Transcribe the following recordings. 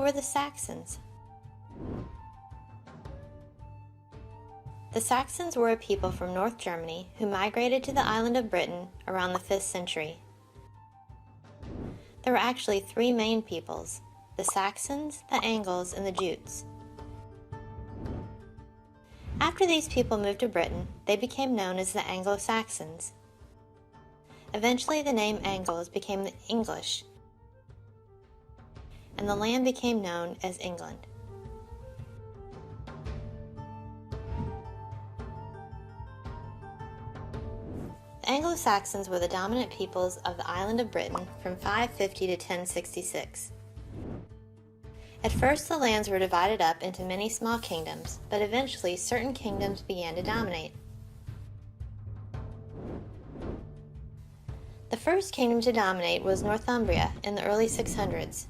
who were the Saxons? The Saxons were a people from North Germany who migrated to the island of Britain around the 5th century. There were actually three main peoples: the Saxons, the Angles, and the Jutes. After these people moved to Britain, they became known as the Anglo-Saxons. Eventually, the name Angles became the English, and the land became known as England. The Anglo-Saxons were the dominant peoples of the island of Britain from 550 to 1066. At first, the lands were divided up into many small kingdoms, but eventually certain kingdoms began to dominate. The first kingdom to dominate was Northumbria in the early 600s,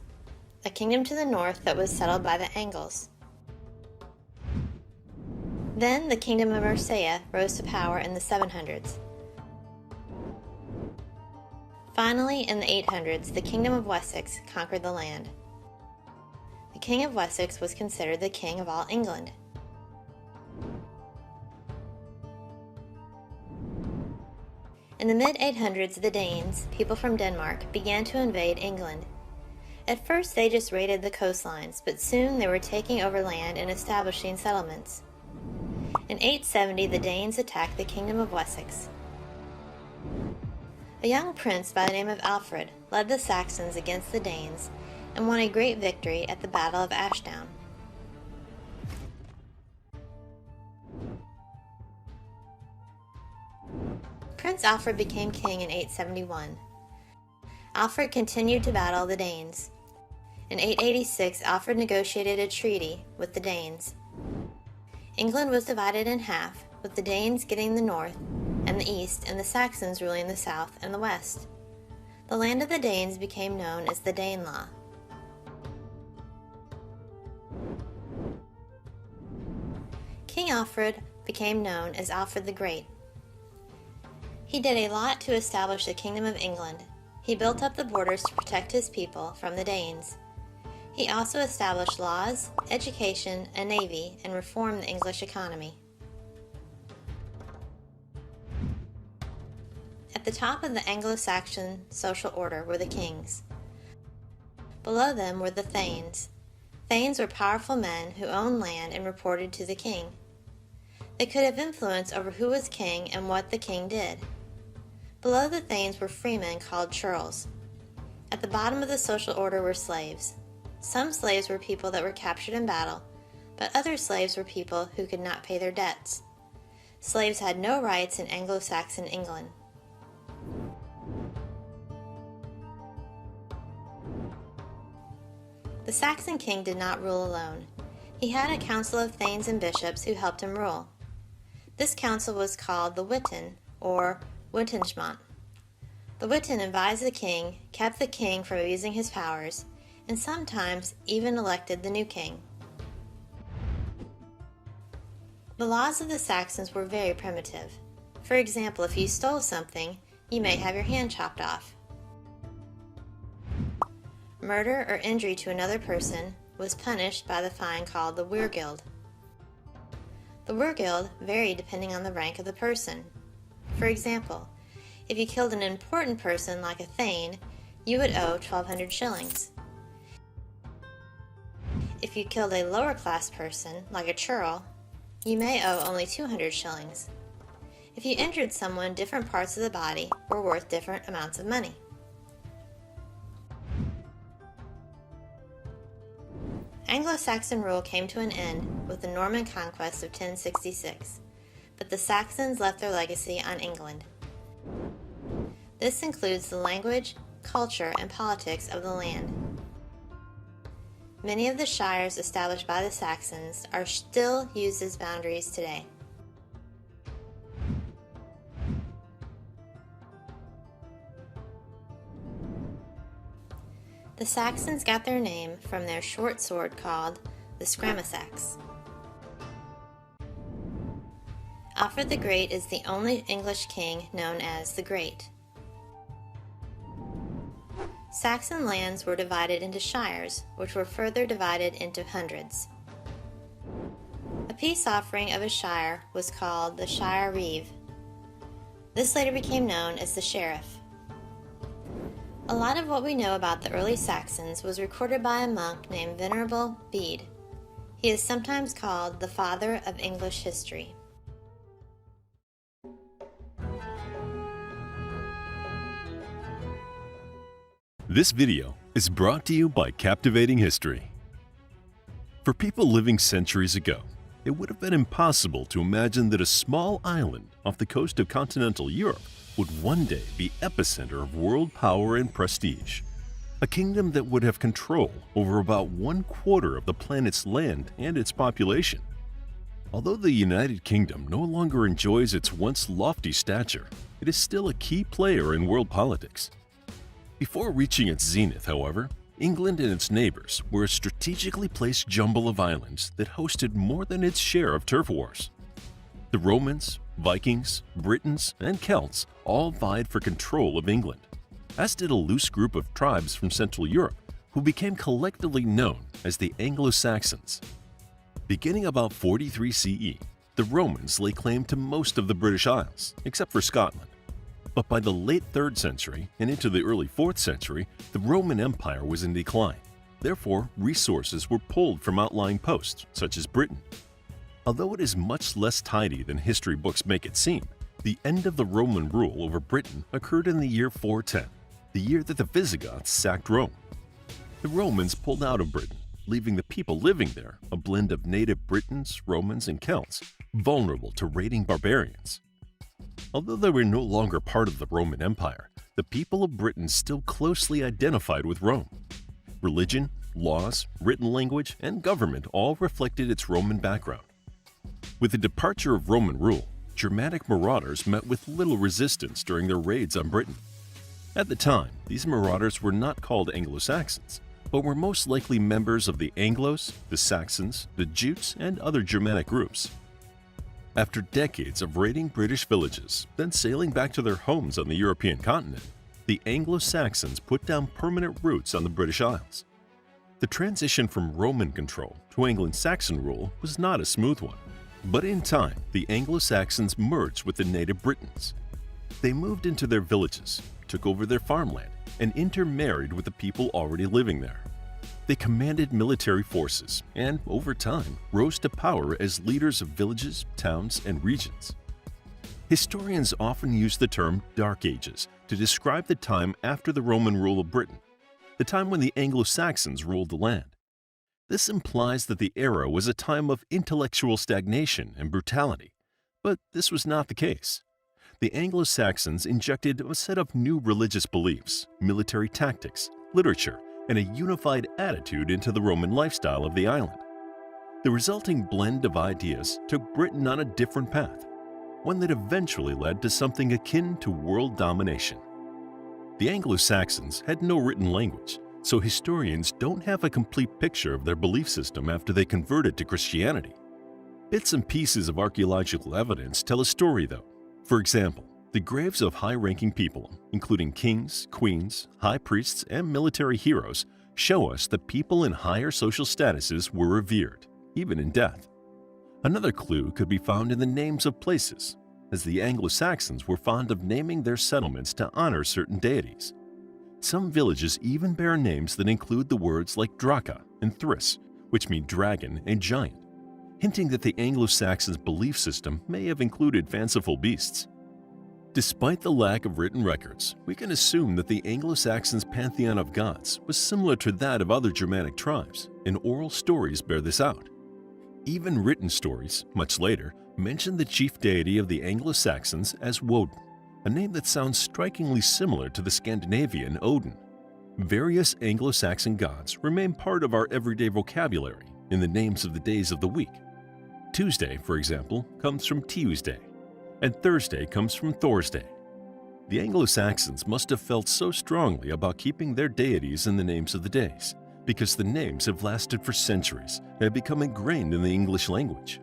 a kingdom to the north that was settled by the Angles. Then the kingdom of Mercia rose to power in the 700s. Finally, in the 800s, the kingdom of Wessex conquered the land. The king of Wessex was considered the king of all England. In the mid-800s, the Danes, people from Denmark, began to invade England. At first, they just raided the coastlines, but soon they were taking over land and establishing settlements. In 870, the Danes attacked the kingdom of Wessex. A young prince by the name of Alfred led the Saxons against the Danes and won a great victory at the Battle of Ashdown. Prince Alfred became king in 871. Alfred continued to battle the Danes. In 886, Alfred negotiated a treaty with the Danes. England was divided in half, with the Danes getting the north and the east, and the Saxons ruling the south and the west. The land of the Danes became known as the Danelaw. King Alfred became known as Alfred the Great. He did a lot to establish the Kingdom of England. He built up the borders to protect his people from the Danes. He also established laws, education, a navy, and reformed the English economy. At the top of the Anglo-Saxon social order were the kings. Below them were the thanes. Thanes were powerful men who owned land and reported to the king. They could have influence over who was king and what the king did. Below the thanes were freemen called churls. At the bottom of the social order were slaves. Some slaves were people that were captured in battle, but other slaves were people who could not pay their debts. Slaves had no rights in Anglo-Saxon England. The Saxon king did not rule alone. He had a council of thanes and bishops who helped him rule. This council was called the Witan, or Wittenschmont. The Witan advised the king, kept the king from abusing his powers, and sometimes even elected the new king. The laws of the Saxons were very primitive. For example, if you stole something, you may have your hand chopped off. Murder or injury to another person was punished by the fine called the weregild. The weregild varied depending on the rank of the person. For example, if you killed an important person like a thane, you would owe 1,200 shillings. If you killed a lower class person like a churl, you may owe only 200 shillings. If you injured someone, different parts of the body were worth different amounts of money. Anglo-Saxon rule came to an end with the Norman Conquest of 1066, but the Saxons left their legacy on England. This includes the language, culture, and politics of the land. Many of the shires established by the Saxons are still used as boundaries today. The Saxons got their name from their short sword called the scramasax. Alfred the Great is the only English king known as the Great. Saxon lands were divided into shires, which were further divided into hundreds. A peace offering of a shire was called the shire reeve. This later became known as the sheriff. A lot of what we know about the early Saxons was recorded by a monk named Venerable Bede. He is sometimes called the father of English history. This video is brought to you by Captivating History. For people living centuries ago, it would have been impossible to imagine that a small island off the coast of continental Europe would one day be epicenter of world power and prestige. A kingdom that would have control over about 1/4 of the planet's land and its population. Although the United Kingdom no longer enjoys its once lofty stature, it is still a key player in world politics. Before reaching its zenith, however, England and its neighbors were a strategically placed jumble of islands that hosted more than its share of turf wars. The Romans, Vikings, Britons, and Celts all vied for control of England, as did a loose group of tribes from Central Europe who became collectively known as the Anglo-Saxons. Beginning about 43 CE, the Romans lay claim to most of the British Isles, except for Scotland. But by the late 3rd century and into the early 4th century, the Roman Empire was in decline. Therefore, resources were pulled from outlying posts, such as Britain. Although it is much less tidy than history books make it seem, the end of the Roman rule over Britain occurred in the year 410, the year that the Visigoths sacked Rome. The Romans pulled out of Britain, leaving the people living there, a blend of native Britons, Romans, and Celts, vulnerable to raiding barbarians. Although they were no longer part of the Roman Empire, the people of Britain still closely identified with Rome. Religion, laws, written language, and government all reflected its Roman background. With the departure of Roman rule, Germanic marauders met with little resistance during their raids on Britain. At the time, these marauders were not called Anglo-Saxons, but were most likely members of the Anglos, the Saxons, the Jutes, and other Germanic groups. After decades of raiding British villages, then sailing back to their homes on the European continent, the Anglo-Saxons put down permanent roots on the British Isles. The transition from Roman control to Anglo-Saxon rule was not a smooth one, but in time, the Anglo-Saxons merged with the native Britons. They moved into their villages, took over their farmland, and intermarried with the people already living there. They commanded military forces and, over time, rose to power as leaders of villages, towns, and regions. Historians often use the term Dark Ages to describe the time after the Roman rule of Britain, the time when the Anglo-Saxons ruled the land. This implies that the era was a time of intellectual stagnation and brutality, but this was not the case. The Anglo-Saxons injected a set of new religious beliefs, military tactics, literature, and a unified attitude into the Roman lifestyle of the island. The resulting blend of ideas took Britain on a different path, one that eventually led to something akin to world domination. The Anglo-Saxons had no written language, so historians don't have a complete picture of their belief system after they converted to Christianity. Bits and pieces of archaeological evidence tell a story, though. For example, the graves of high-ranking people, including kings, queens, high priests, and military heroes, show us that people in higher social statuses were revered, even in death. Another clue could be found in the names of places, as the Anglo-Saxons were fond of naming their settlements to honor certain deities. Some villages even bear names that include the words like Draka and Thris, which mean dragon and giant, hinting that the Anglo-Saxons' belief system may have included fanciful beasts. Despite the lack of written records, we can assume that the Anglo-Saxons' pantheon of gods was similar to that of other Germanic tribes, and oral stories bear this out. Even written stories, much later, mention the chief deity of the Anglo-Saxons as Woden, a name that sounds strikingly similar to the Scandinavian Odin. Various Anglo-Saxon gods remain part of our everyday vocabulary in the names of the days of the week. Tuesday, for example, comes from Tuesday, and Thursday comes from Thorsday. The Anglo-Saxons must have felt so strongly about keeping their deities in the names of the days, because the names have lasted for centuries and have become ingrained in the English language.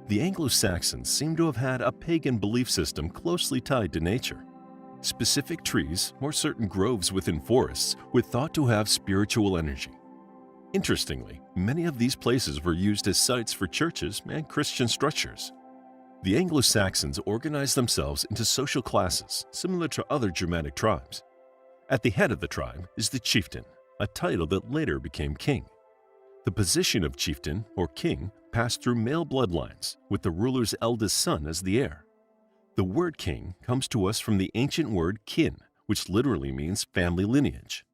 The Anglo-Saxons seem to have had a pagan belief system closely tied to nature. Specific trees or certain groves within forests were thought to have spiritual energy. Interestingly, many of these places were used as sites for churches and Christian structures. The Anglo-Saxons organized themselves into social classes similar to other Germanic tribes. At the head of the tribe is the chieftain, a title that later became king. The position of chieftain or king passed through male bloodlines, with the ruler's eldest son as the heir. The word king comes to us from the ancient word kin, which literally means family lineage.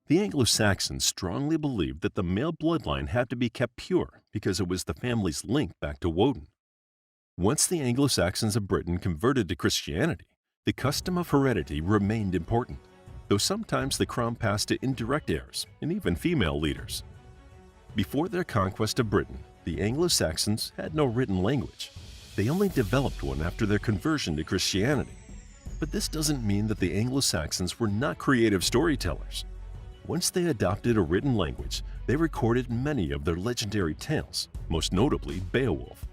The Anglo-Saxons strongly believed that the male bloodline had to be kept pure because it was the family's link back to Woden. Once the Anglo-Saxons of Britain converted to Christianity, the custom of heredity remained important, though sometimes the crown passed to indirect heirs and even female leaders. Before their conquest of Britain, the Anglo-Saxons had no written language. They only developed one after their conversion to Christianity. But this doesn't mean that the Anglo-Saxons were not creative storytellers. Once they adopted a written language, they recorded many of their legendary tales, most notably Beowulf.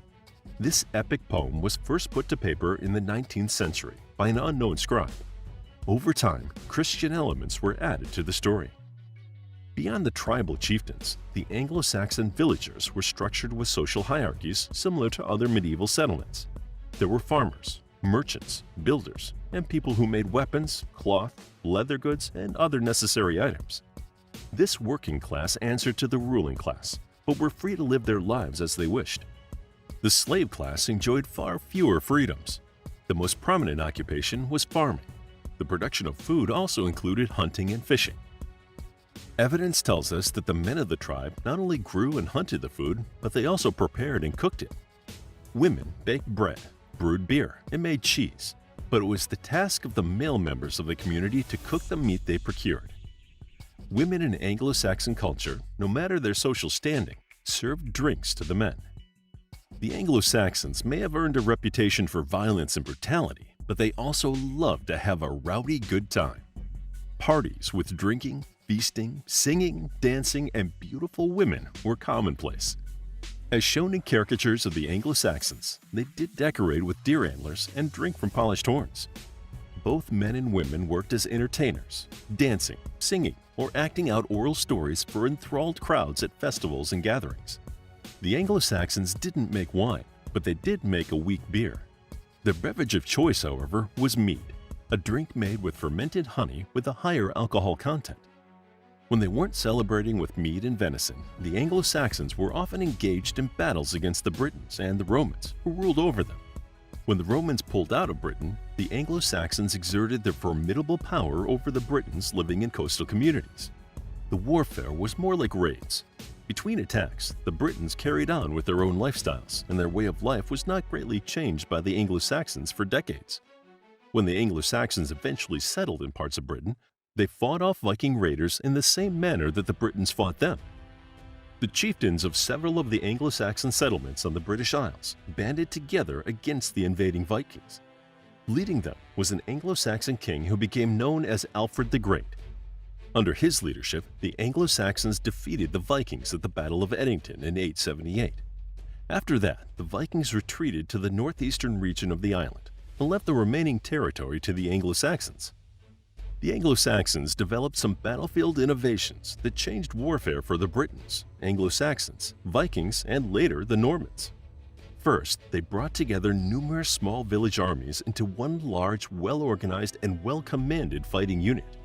This epic poem was first put to paper in the 19th century by an unknown scribe. Over time, Christian elements were added to the story. Beyond the tribal chieftains, the Anglo-Saxon villagers were structured with social hierarchies similar to other medieval settlements. There were farmers, merchants, builders, and people who made weapons, cloth, leather goods, and other necessary items. This working class answered to the ruling class, but were free to live their lives as they wished. The slave class enjoyed far fewer freedoms. The most prominent occupation was farming. The production of food also included hunting and fishing. Evidence tells us that the men of the tribe not only grew and hunted the food, but they also prepared and cooked it. Women baked bread, brewed beer, and made cheese, but it was the task of the male members of the community to cook the meat they procured. Women in Anglo-Saxon culture, no matter their social standing, served drinks to the men. The Anglo-Saxons may have earned a reputation for violence and brutality, but they also loved to have a rowdy good time. Parties with drinking, feasting, singing, dancing, and beautiful women were commonplace. As shown in caricatures of the Anglo-Saxons, they did decorate with deer antlers and drink from polished horns. Both men and women worked as entertainers, dancing, singing, or acting out oral stories for enthralled crowds at festivals and gatherings. The Anglo-Saxons didn't make wine, but they did make a weak beer. Their beverage of choice, however, was mead, a drink made with fermented honey with a higher alcohol content. When they weren't celebrating with mead and venison, the Anglo-Saxons were often engaged in battles against the Britons and the Romans, who ruled over them. When the Romans pulled out of Britain, the Anglo-Saxons exerted their formidable power over the Britons living in coastal communities. The warfare was more like raids. Between attacks, the Britons carried on with their own lifestyles, and their way of life was not greatly changed by the Anglo-Saxons for decades. When the Anglo-Saxons eventually settled in parts of Britain, they fought off Viking raiders in the same manner that the Britons fought them. The chieftains of several of the Anglo-Saxon settlements on the British Isles banded together against the invading Vikings. Leading them was an Anglo-Saxon king who became known as Alfred the Great. Under his leadership, the Anglo-Saxons defeated the Vikings at the Battle of Edington in 878. After that, the Vikings retreated to the northeastern region of the island and left the remaining territory to the Anglo-Saxons. The Anglo-Saxons developed some battlefield innovations that changed warfare for the Britons, Anglo-Saxons, Vikings, and later the Normans. First, they brought together numerous small village armies into one large, well-organized, and well-commanded fighting unit.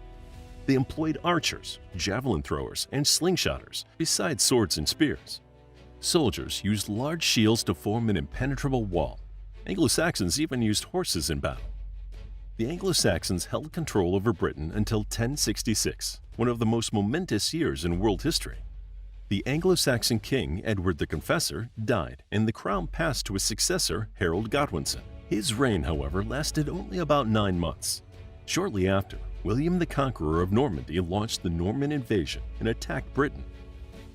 They employed archers, javelin throwers, and slingshotters, besides swords and spears. Soldiers used large shields to form an impenetrable wall. Anglo-Saxons even used horses in battle. The Anglo-Saxons held control over Britain until 1066, one of the most momentous years in world history. The Anglo-Saxon king, Edward the Confessor, died, and the crown passed to his successor, Harold Godwinson. His reign, however, lasted only about 9 months. Shortly after, William the Conqueror of Normandy launched the Norman invasion and attacked Britain.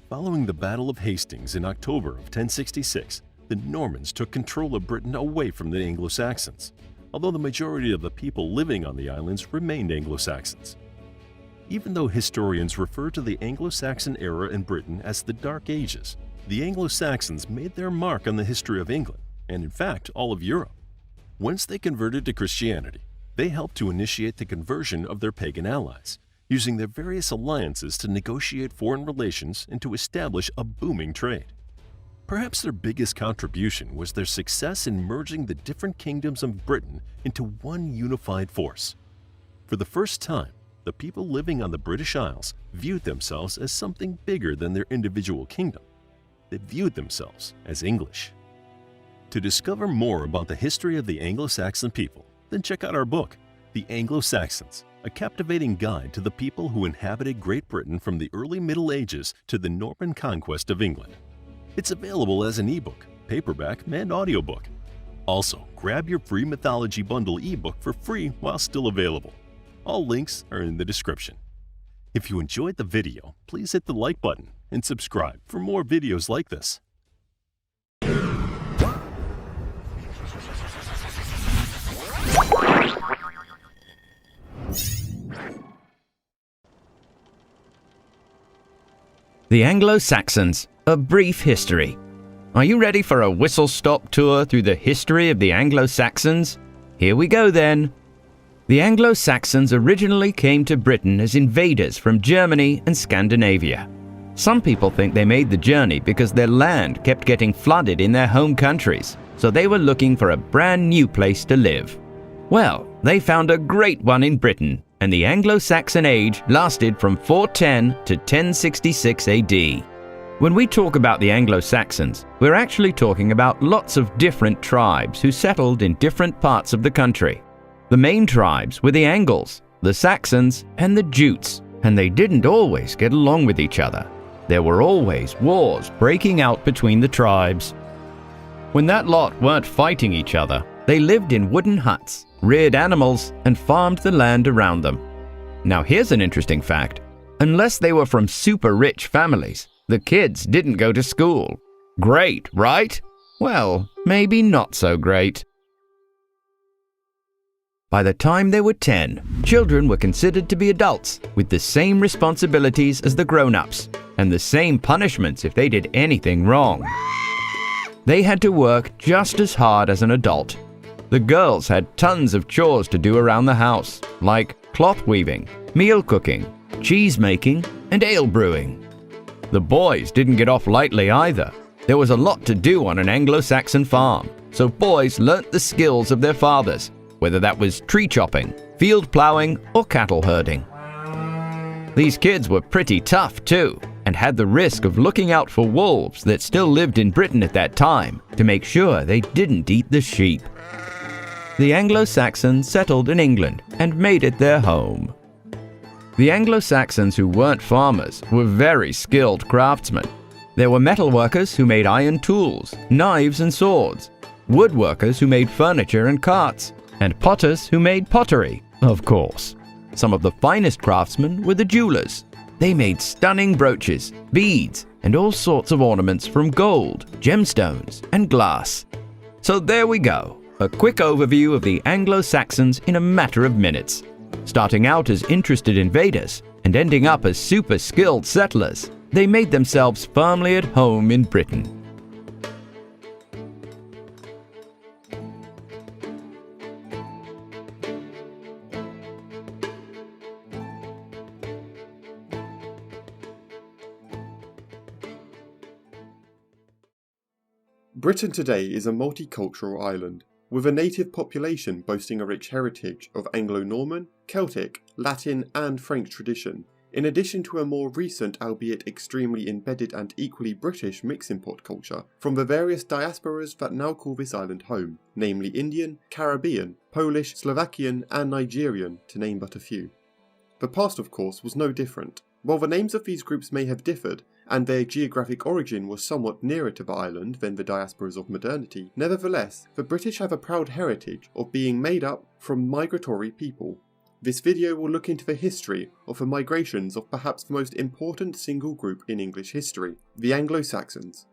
Following the Battle of Hastings in October of 1066, the Normans took control of Britain away from the Anglo-Saxons, although the majority of the people living on the islands remained Anglo-Saxons. Even though historians refer to the Anglo-Saxon era in Britain as the Dark Ages, the Anglo-Saxons made their mark on the history of England, and in fact all of Europe. Once they converted to Christianity, They helped to initiate the conversion of their pagan allies, using their various alliances to negotiate foreign relations and to establish a booming trade. Perhaps their biggest contribution was their success in merging the different kingdoms of Britain into one unified force. For the first time, the people living on the British Isles viewed themselves as something bigger than their individual kingdom. They viewed themselves as English. To discover more about the history of the Anglo-Saxon people, then check out our book, The Anglo-Saxons, a captivating guide to the people who inhabited Great Britain from the early Middle Ages to the Norman Conquest of England. It's available as an ebook, paperback, and audiobook. Also, grab your free Mythology Bundle ebook for free while still available. All links are in the description. If you enjoyed the video, please hit the like button and subscribe for more videos like this. The Anglo-Saxons, a brief history. Are you ready for a whistle-stop tour through the history of the Anglo-Saxons? Here we go then. The Anglo-Saxons originally came to Britain as invaders from Germany and Scandinavia. Some people think they made the journey because their land kept getting flooded in their home countries, so they were looking for a brand new place to live. Well, they found a great one in Britain, and the Anglo-Saxon age lasted from 410 to 1066 AD. When we talk about the Anglo-Saxons, we're actually talking about lots of different tribes who settled in different parts of the country. The main tribes were the Angles, the Saxons, and the Jutes, and they didn't always get along with each other. There were always wars breaking out between the tribes. When that lot weren't fighting each other, they lived in wooden huts, reared animals, and farmed the land around them. Now here's an interesting fact. Unless they were from super rich families, the kids didn't go to school. Great, right? Well, maybe not so great. By the time they were 10, children were considered to be adults with the same responsibilities as the grown-ups and the same punishments if they did anything wrong. They had to work just as hard as an adult. The girls had tons of chores to do around the house, like cloth weaving, meal cooking, cheese making, and ale brewing. The boys didn't get off lightly either. There was a lot to do on an Anglo-Saxon farm, so boys learnt the skills of their fathers, whether that was tree chopping, field plowing, or cattle herding. These kids were pretty tough too, and had the risk of looking out for wolves that still lived in Britain at that time to make sure they didn't eat the sheep. The Anglo-Saxons settled in England and made it their home. The Anglo-Saxons who weren't farmers were very skilled craftsmen. There were metalworkers who made iron tools, knives and swords, woodworkers who made furniture and carts, and potters who made pottery, of course. Some of the finest craftsmen were the jewelers. They made stunning brooches, beads, and all sorts of ornaments from gold, gemstones, and glass. So there we go. A quick overview of the Anglo-Saxons in a matter of minutes. Starting out as interested invaders and ending up as super skilled settlers, they made themselves firmly at home in Britain. Britain today is a multicultural island, with a native population boasting a rich heritage of Anglo-Norman, Celtic, Latin and French tradition, in addition to a more recent, albeit extremely embedded and equally British mixing pot culture from the various diasporas that now call this island home, namely Indian, Caribbean, Polish, Slovakian and Nigerian, to name but a few. The past, of course, was no different. While the names of these groups may have differed, and their geographic origin was somewhat nearer to the island than the diasporas of modernity, nevertheless, the British have a proud heritage of being made up from migratory people. This video will look into the history of the migrations of perhaps the most important single group in English history, the Anglo-Saxons.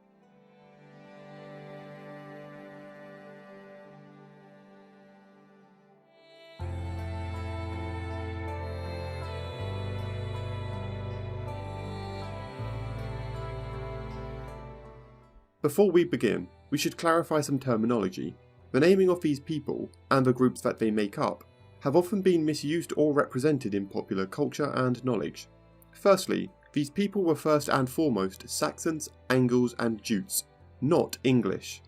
Before we begin, we should clarify some terminology. The naming of these people, and the groups that they make up, have often been misused or represented in popular culture and knowledge. Firstly, these people were first and foremost Saxons, Angles and Jutes, not English.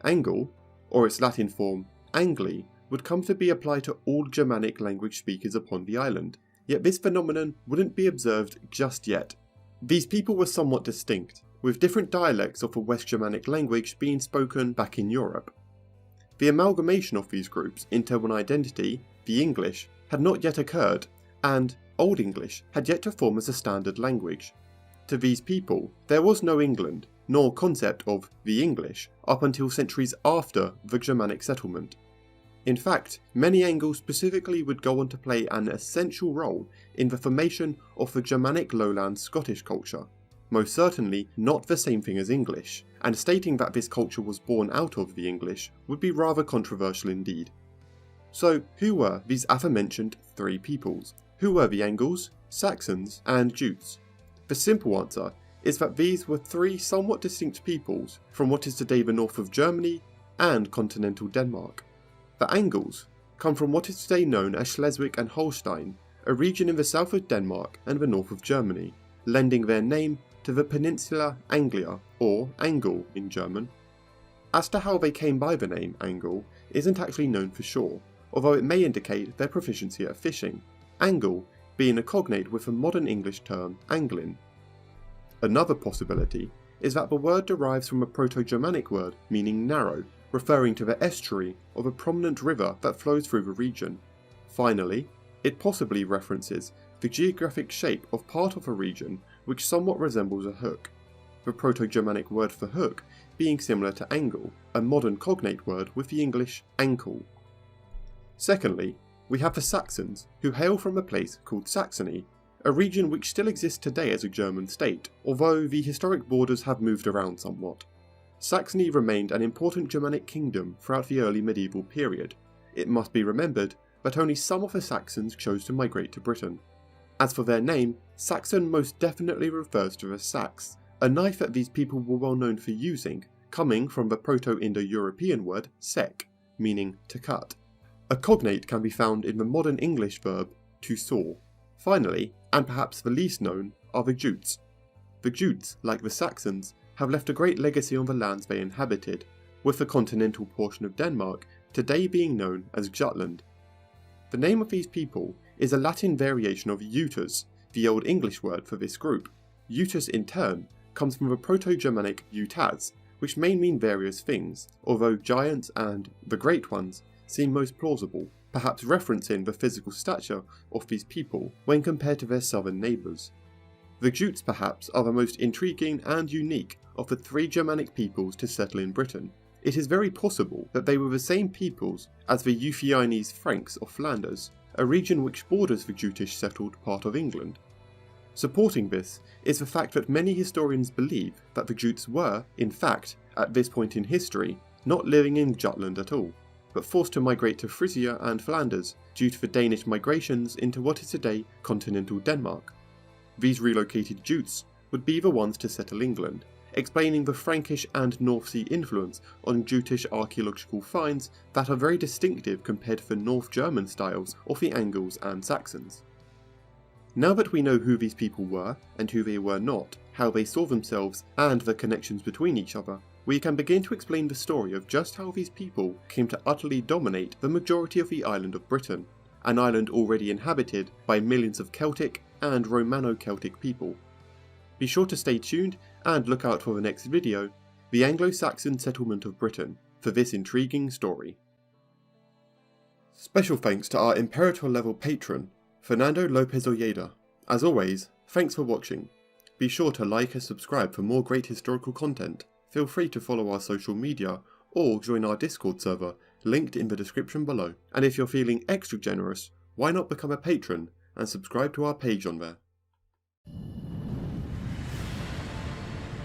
Angle, or its Latin form Angli, would come to be applied to all Germanic language speakers upon the island, yet this phenomenon wouldn't be observed just yet. These people were somewhat distinct, with different dialects of a West Germanic language being spoken back in Europe. The amalgamation of these groups into one identity, the English, had not yet occurred, and Old English had yet to form as a standard language. To these people, there was no England, nor concept of the English, up until centuries after the Germanic settlement. In fact, many Angles specifically would go on to play an essential role in the formation of the Germanic lowland Scottish culture, most certainly not the same thing as English, and stating that this culture was born out of the English would be rather controversial indeed. So, who were these aforementioned three peoples? Who were the Angles, Saxons, and Jutes? The simple answer is that these were three somewhat distinct peoples from what is today the north of Germany and continental Denmark. The Angles come from what is today known as Schleswig and Holstein, a region in the south of Denmark and the north of Germany, lending their name to the peninsula Anglia, or Angle in German. As to how they came by the name Angle isn't actually known for sure, although it may indicate their proficiency at fishing, Angle being a cognate with the modern English term anglin. Another possibility is that the word derives from a Proto-Germanic word meaning narrow, referring to the estuary of a prominent river that flows through the region. Finally, it possibly references the geographic shape of part of a region which somewhat resembles a hook, the Proto-Germanic word for hook being similar to angle, a modern cognate word with the English ankle. Secondly, we have the Saxons, who hail from a place called Saxony, a region which still exists today as a German state, although the historic borders have moved around somewhat. Saxony remained an important Germanic kingdom throughout the early medieval period. It must be remembered that only some of the Saxons chose to migrate to Britain. As for their name, Saxon most definitely refers to the sax, a knife that these people were well known for using, coming from the Proto-Indo-European word sec, meaning to cut. A cognate can be found in the modern English verb to saw. Finally, and perhaps the least known, are the Jutes. The Jutes, like the Saxons, have left a great legacy on the lands they inhabited, with the continental portion of Denmark today being known as Jutland. The name of these people is a Latin variation of Jutes, the Old English word for this group. Jutes in turn comes from the Proto-Germanic Jutaz, which may mean various things, although giants and the Great Ones seem most plausible, perhaps referencing the physical stature of these people when compared to their southern neighbours. The Jutes perhaps are the most intriguing and unique of the three Germanic peoples to settle in Britain. It is very possible that they were the same peoples as the Euphianese Franks of Flanders, a region which borders the Jutish settled part of England. Supporting this is the fact that many historians believe that the Jutes were, in fact, at this point in history, not living in Jutland at all, but forced to migrate to Frisia and Flanders due to the Danish migrations into what is today continental Denmark. These relocated Jutes would be the ones to settle England, explaining the Frankish and North Sea influence on Jutish archaeological finds that are very distinctive compared to the North German styles of the Angles and Saxons. Now that we know who these people were and who they were not, how they saw themselves and the connections between each other, we can begin to explain the story of just how these people came to utterly dominate the majority of the island of Britain, an island already inhabited by millions of Celtic and Romano-Celtic people. Be sure to stay tuned and look out for the next video, The Anglo-Saxon Settlement of Britain, for this intriguing story. Special thanks to our Imperator level patron, Fernando Lopez Ojeda. As always, thanks for watching. Be sure to like and subscribe for more great historical content. Feel free to follow our social media or join our Discord server, linked in the description below. And if you're feeling extra generous, why not become a patron and subscribe to our page on there.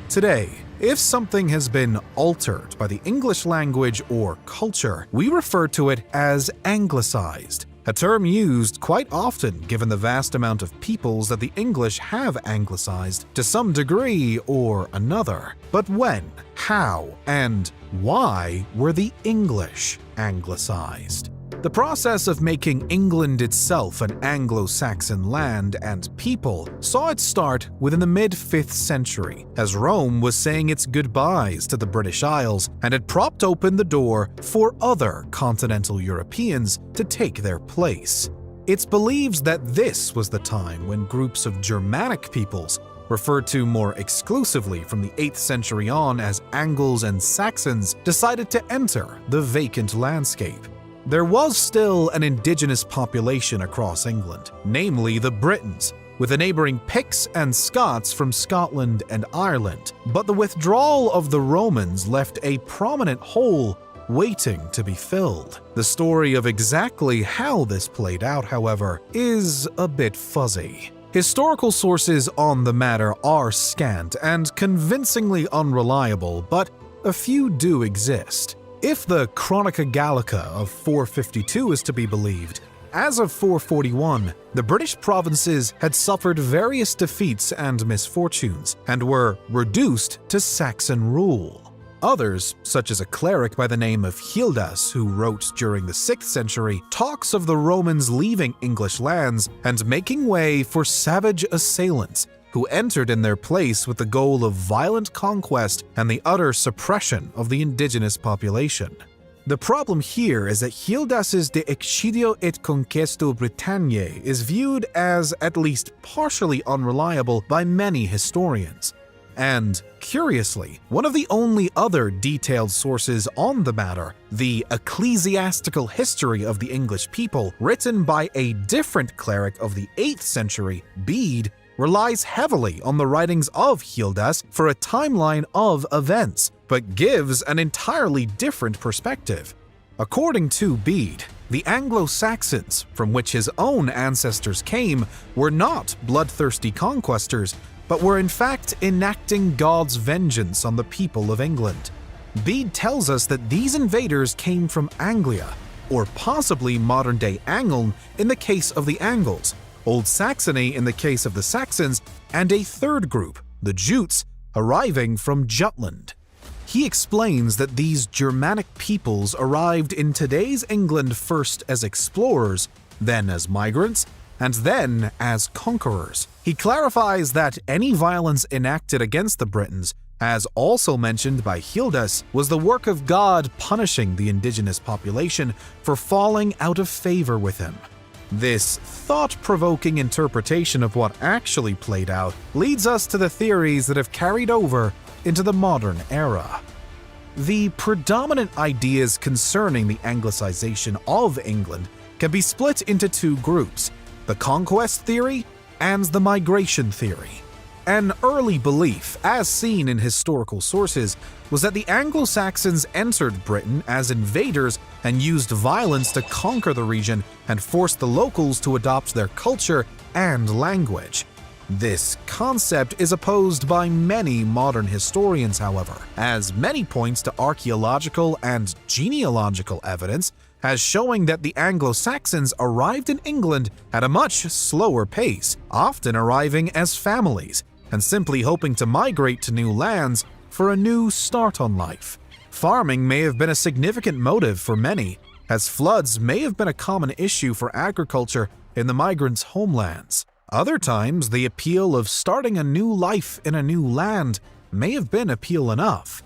Today, if something has been altered by the English language or culture, we refer to it as anglicized, a term used quite often given the vast amount of peoples that the English have anglicized to some degree or another. But when, how, and why were the English anglicized? The process of making England itself an Anglo-Saxon land and people saw its start within the mid-5th century, as Rome was saying its goodbyes to the British Isles and had propped open the door for other continental Europeans to take their place. It's believed that this was the time when groups of Germanic peoples, referred to more exclusively from the 8th century on as Angles and Saxons, decided to enter the vacant landscape. There was still an indigenous population across England, namely the Britons, with the neighbouring Picts and Scots from Scotland and Ireland, but the withdrawal of the Romans left a prominent hole waiting to be filled. The story of exactly how this played out, however, is a bit fuzzy. Historical sources on the matter are scant and convincingly unreliable, but a few do exist. If the Chronica Gallica of 452 is to be believed, as of 441, the British provinces had suffered various defeats and misfortunes, and were reduced to Saxon rule. Others, such as a cleric by the name of Hildas, who wrote during the 6th century, talks of the Romans leaving English lands and making way for savage assailants who entered in their place with the goal of violent conquest and the utter suppression of the indigenous population. The problem here is that Hildas's De Excidio et Conquesto Britanniae is viewed as at least partially unreliable by many historians. And, curiously, one of the only other detailed sources on the matter, the Ecclesiastical History of the English People, written by a different cleric of the 8th century, Bede, relies heavily on the writings of Hildas for a timeline of events, but gives an entirely different perspective. According to Bede, the Anglo-Saxons, from which his own ancestors came, were not bloodthirsty conquestors, but were in fact enacting God's vengeance on the people of England. Bede tells us that these invaders came from Anglia, or possibly modern-day Angeln in the case of the Angles, Old Saxony in the case of the Saxons, and a third group, the Jutes, arriving from Jutland. He explains that these Germanic peoples arrived in today's England first as explorers, then as migrants, and then as conquerors. He clarifies that any violence enacted against the Britons, as also mentioned by Hildas, was the work of God punishing the indigenous population for falling out of favor with him. This thought-provoking interpretation of what actually played out leads us to the theories that have carried over into the modern era. The predominant ideas concerning the Anglicization of England can be split into two groups: the conquest theory and the migration theory. An early belief, as seen in historical sources, was that the Anglo-Saxons entered Britain as invaders and used violence to conquer the region and force the locals to adopt their culture and language. This concept is opposed by many modern historians, however, as many points to archaeological and genealogical evidence as showing that the Anglo-Saxons arrived in England at a much slower pace, often arriving as families, and simply hoping to migrate to new lands for a new start on life. Farming may have been a significant motive for many, as floods may have been a common issue for agriculture in the migrants' homelands. Other times, the appeal of starting a new life in a new land may have been appeal enough.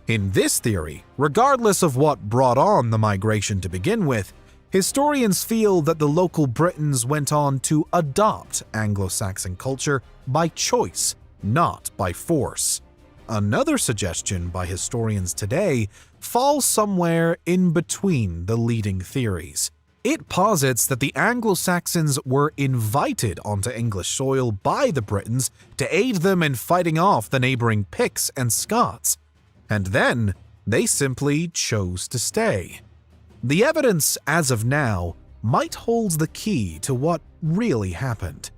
In this theory, regardless of what brought on the migration to begin with, historians feel that the local Britons went on to adopt Anglo-Saxon culture by choice, not by force. Another suggestion by historians today falls somewhere in between the leading theories. It posits that the Anglo-Saxons were invited onto English soil by the Britons to aid them in fighting off the neighboring Picts and Scots, and then they simply chose to stay. The evidence, as of now, might hold the key to what really happened.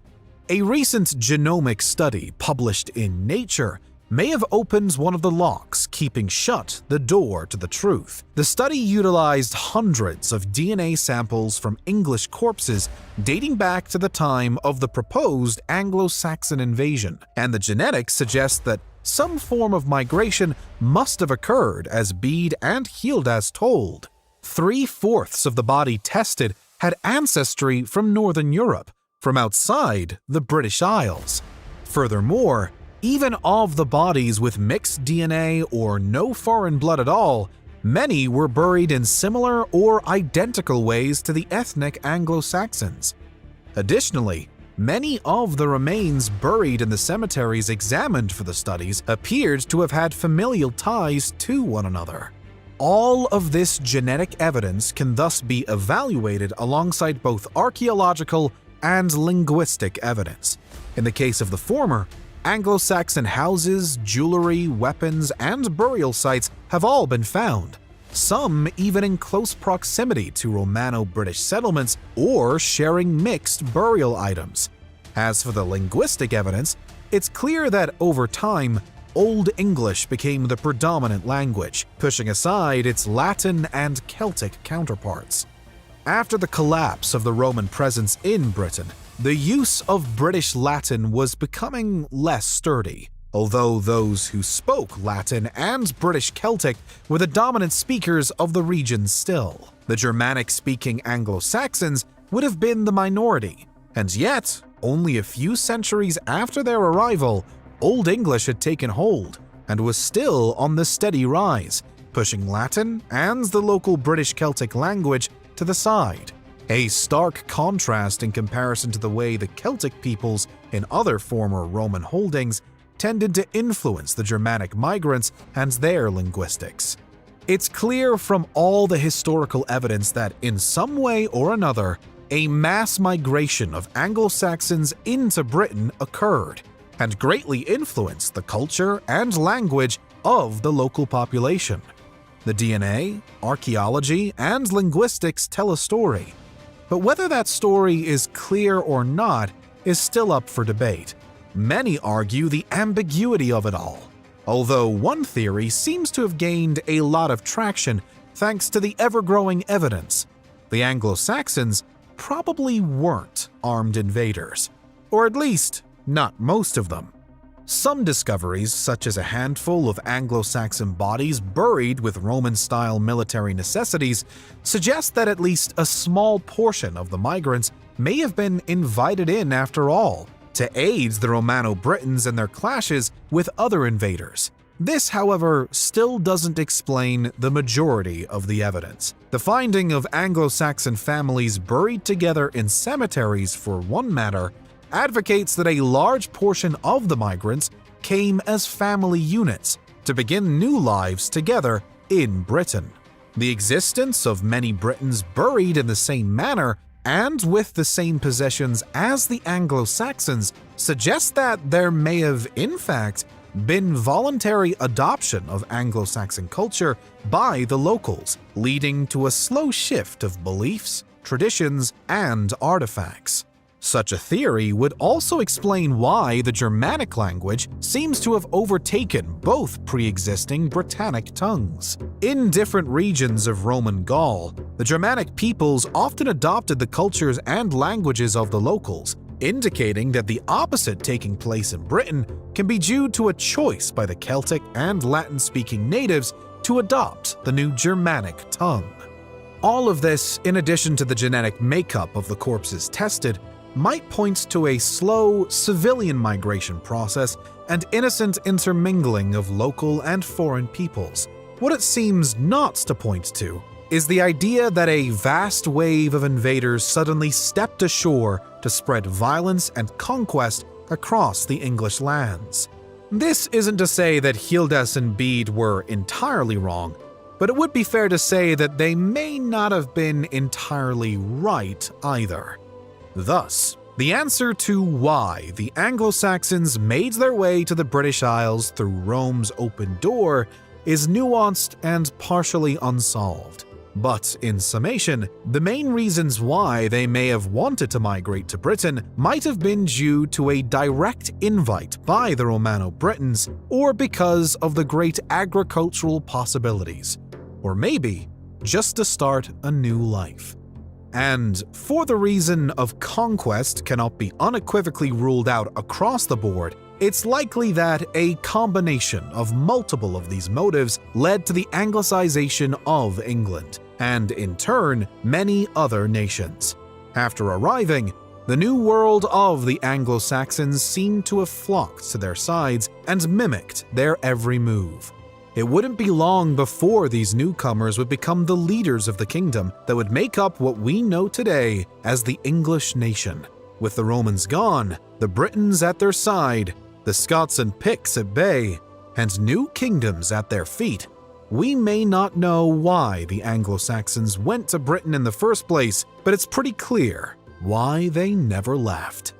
A recent genomic study published in Nature may have opened one of the locks keeping shut the door to the truth. The study utilized hundreds of DNA samples from English corpses dating back to the time of the proposed Anglo-Saxon invasion, and the genetics suggest that some form of migration must have occurred as Bede and Hildas told. 3/4 of the body tested had ancestry from Northern Europe, from outside the British Isles. Furthermore, even of the bodies with mixed DNA or no foreign blood at all, many were buried in similar or identical ways to the ethnic Anglo-Saxons. Additionally, many of the remains buried in the cemeteries examined for the studies appeared to have had familial ties to one another. All of this genetic evidence can thus be evaluated alongside both archaeological and linguistic evidence. In the case of the former, Anglo-Saxon houses, jewelry, weapons, and burial sites have all been found, some even in close proximity to Romano-British settlements or sharing mixed burial items. As for the linguistic evidence, it's clear that over time, Old English became the predominant language, pushing aside its Latin and Celtic counterparts. After the collapse of the Roman presence in Britain, the use of British Latin was becoming less sturdy, although those who spoke Latin and British Celtic were the dominant speakers of the region still. The Germanic-speaking Anglo-Saxons would have been the minority, and yet, only a few centuries after their arrival, Old English had taken hold and was still on the steady rise, pushing Latin and the local British Celtic language to the side. A stark contrast in comparison to the way the Celtic peoples in other former Roman holdings tended to influence the Germanic migrants and their linguistics. It's clear from all the historical evidence that in some way or another, a mass migration of Anglo-Saxons into Britain occurred and greatly influenced the culture and language of the local population. The DNA, archaeology, and linguistics tell a story, but whether that story is clear or not is still up for debate. Many argue the ambiguity of it all, although one theory seems to have gained a lot of traction thanks to the ever-growing evidence. The Anglo-Saxons probably weren't armed invaders, or at least not most of them. Some discoveries, such as a handful of Anglo-Saxon bodies buried with Roman-style military necessities, suggest that at least a small portion of the migrants may have been invited in after all, to aid the Romano-Britons in their clashes with other invaders. This, however, still doesn't explain the majority of the evidence. The finding of Anglo-Saxon families buried together in cemeteries, for one matter, advocates that a large portion of the migrants came as family units to begin new lives together in Britain. The existence of many Britons buried in the same manner and with the same possessions as the Anglo-Saxons suggests that there may have, in fact, been voluntary adoption of Anglo-Saxon culture by the locals, leading to a slow shift of beliefs, traditions, and artifacts. Such a theory would also explain why the Germanic language seems to have overtaken both pre-existing Britannic tongues. In different regions of Roman Gaul, the Germanic peoples often adopted the cultures and languages of the locals, indicating that the opposite taking place in Britain can be due to a choice by the Celtic and Latin-speaking natives to adopt the new Germanic tongue. All of this, in addition to the genetic makeup of the corpses tested, might point to a slow, civilian migration process and innocent intermingling of local and foreign peoples. What it seems not to point to is the idea that a vast wave of invaders suddenly stepped ashore to spread violence and conquest across the English lands. This isn't to say that Gildas and Bede were entirely wrong, but it would be fair to say that they may not have been entirely right either. Thus, the answer to why the Anglo-Saxons made their way to the British Isles through Rome's open door is nuanced and partially unsolved. But in summation, the main reasons why they may have wanted to migrate to Britain might have been due to a direct invite by the Romano-Britons, or because of the great agricultural possibilities, or maybe just to start a new life. And for the reason of conquest cannot be unequivocally ruled out across the board, it's likely that a combination of multiple of these motives led to the Anglicization of England. and in turn, many other nations. After arriving, the new world of the Anglo-Saxons seemed to have flocked to their sides and mimicked their every move. It wouldn't be long before these newcomers would become the leaders of the kingdom that would make up what we know today as the English nation. With the Romans gone, the Britons at their side, the Scots and Picts at bay, and new kingdoms at their feet, we may not know why the Anglo-Saxons went to Britain in the first place, but it's pretty clear why they never left.